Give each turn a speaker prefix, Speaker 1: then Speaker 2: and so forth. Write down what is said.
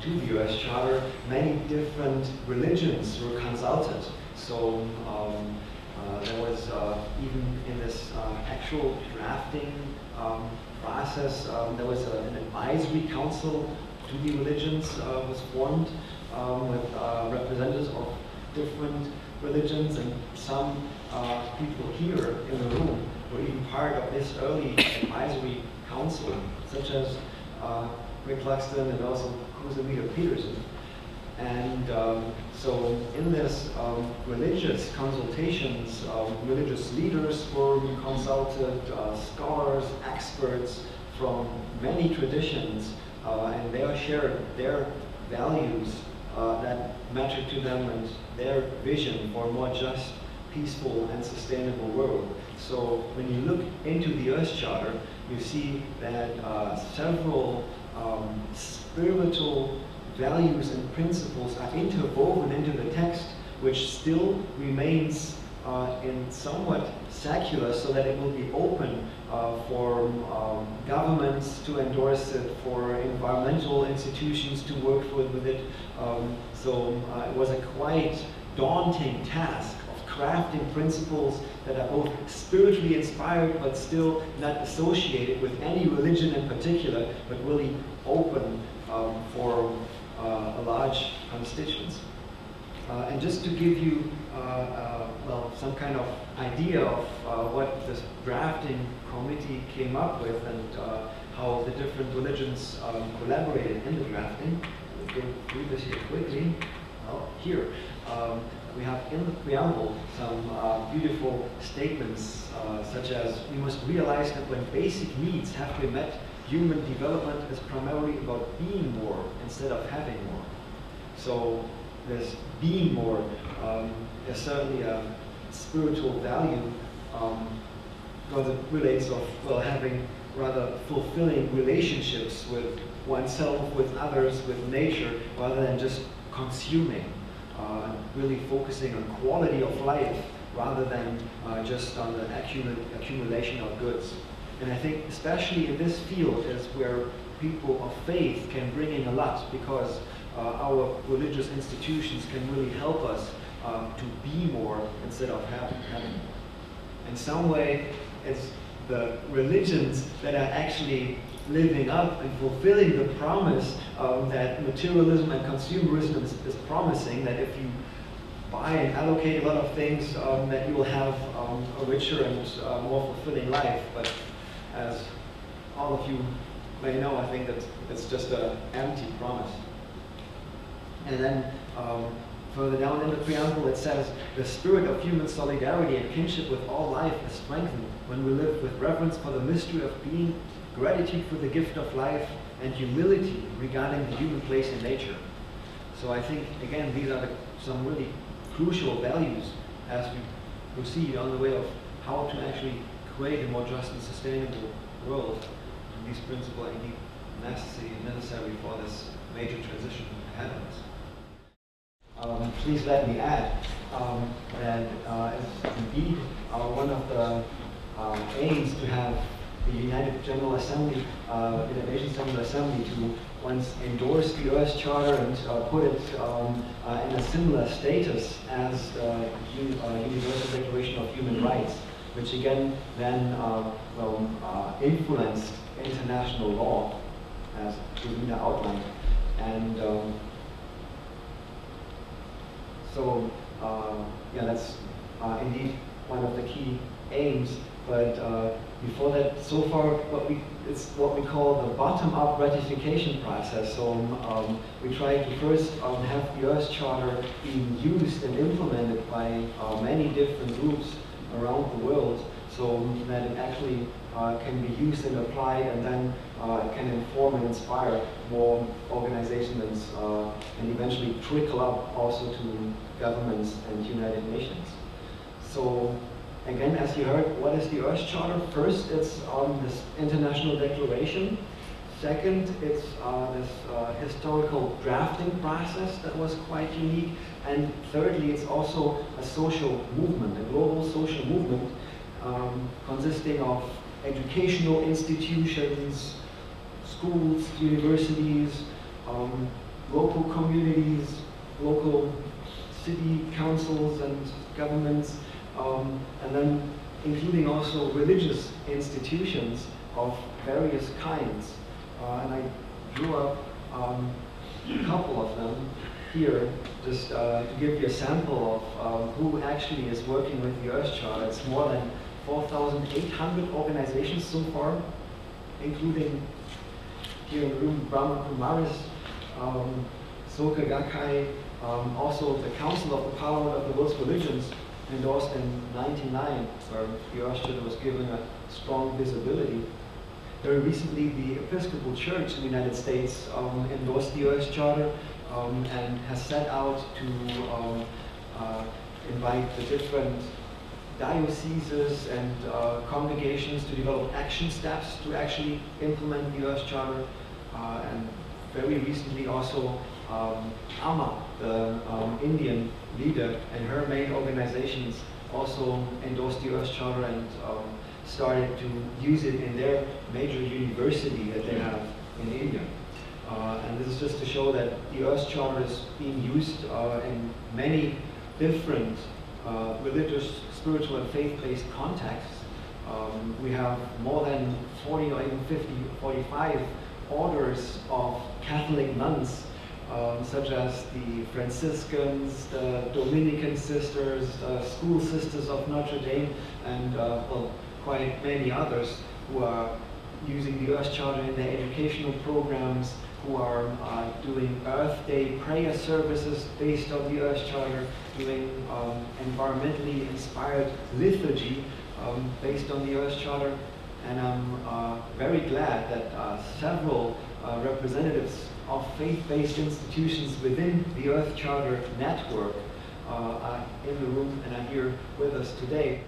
Speaker 1: to the US Charter, many different religions were consulted. So there was even in this actual drafting process, there was an advisory council to the religions was formed with representatives of different religions, and some people here in the room were even part of this early advisory council, such as Rick Luxton and also Kusamita Peterson. And so in this religious consultations, religious leaders were consulted, scholars, experts from many traditions, and they all shared their values that mattered to them and their vision for a more just, peaceful, and sustainable world. So when you look into the US Charter, you see that several spiritual values and principles are interwoven into the text, which still remains in somewhat secular, so that it will be open for governments to endorse it, for environmental institutions to work with it. So it was a quite daunting task of crafting principles that are both spiritually inspired but still not associated with any religion in particular, but really open for a large constituency. And just to give you well, some kind of idea of what this drafting committee came up with and how the different religions collaborated in the drafting. Let me go through this here quickly. Well, here we have in the preamble some beautiful statements such as, we must realize that when basic needs have been met, human development is primarily about being more instead of having more. So this being more is certainly a spiritual value because it relates of, well, having rather fulfilling relationships with oneself, with others, with nature, rather than just consuming, really focusing on quality of life rather than just on the accumulation of goods. And I think especially in this field is where people of faith can bring in a lot, because our religious institutions can really help us to be more instead of having more. In some way, it's the religions that are actually living up and fulfilling the promise that materialism and consumerism is promising, that if you buy and allocate a lot of things, that you will have a richer and more fulfilling life. But as all of you may know, I think that it's just an empty promise. And then further down in the preamble it says, the spirit of human solidarity and kinship with all life is strengthened when we live with reverence for the mystery of being, gratitude for the gift of life, and humility regarding the human place in nature. So I think, again, these are some really crucial values as we proceed on the way of how to actually create a more just and sustainable world. And these principles are indeed necessary for this major transition ahead of us. Please let me add that it's indeed one of the aims to have the United General Assembly, United Nations General Assembly, to once endorse the US Charter and put it in a similar status as the Universal Declaration of Human Rights, which again then influenced international law, as Rosina outlined. And so, yeah, that's indeed one of the key aims. But before that, so far, it's what we call the bottom-up ratification process. So we try to first have the US Charter being used and implemented by many different groups around the world, so that it actually can be used and applied, and then it can inform and inspire more organizations and eventually trickle up also to governments and United Nations. So again, as you heard, what is the US Charter? First, it's this international declaration. Second, it's this historical drafting process that was quite unique. And thirdly, it's also a social movement, a global social movement consisting of educational institutions, schools, universities, local communities, local city councils and governments, and then including also religious institutions of various kinds. And I drew up a couple of them here, just to give you a sample of who actually is working with the Earth Charter. It's more than 4,800 organizations so far, including here in the room Brahma Kumaris, Soka Gakkai, also the Council of the Parliament of the World's Religions, endorsed in '99, where the Earth Charter was given a strong visibility. Very recently, the Episcopal Church in the United States endorsed the Earth Charter and has set out to invite the different dioceses and congregations to develop action steps to actually implement the Earth Charter. And very recently also Amma, the Indian leader, and her main organizations also endorsed the Earth Charter and started to use it in their major university that they have in India. And this is just to show that the Earth Charter is being used in many different religious, spiritual, and faith-based contexts. We have more than 40 or even 50, 45 orders of Catholic nuns, such as the Franciscans, the Dominican sisters, the School Sisters of Notre Dame, and well, quite many others who are using the Earth Charter in their educational programs, who are doing Earth Day prayer services based on the Earth Charter, doing environmentally inspired liturgy based on the Earth Charter. And I'm very glad that several representatives of faith-based institutions within the Earth Charter network are in the room and are here with us today.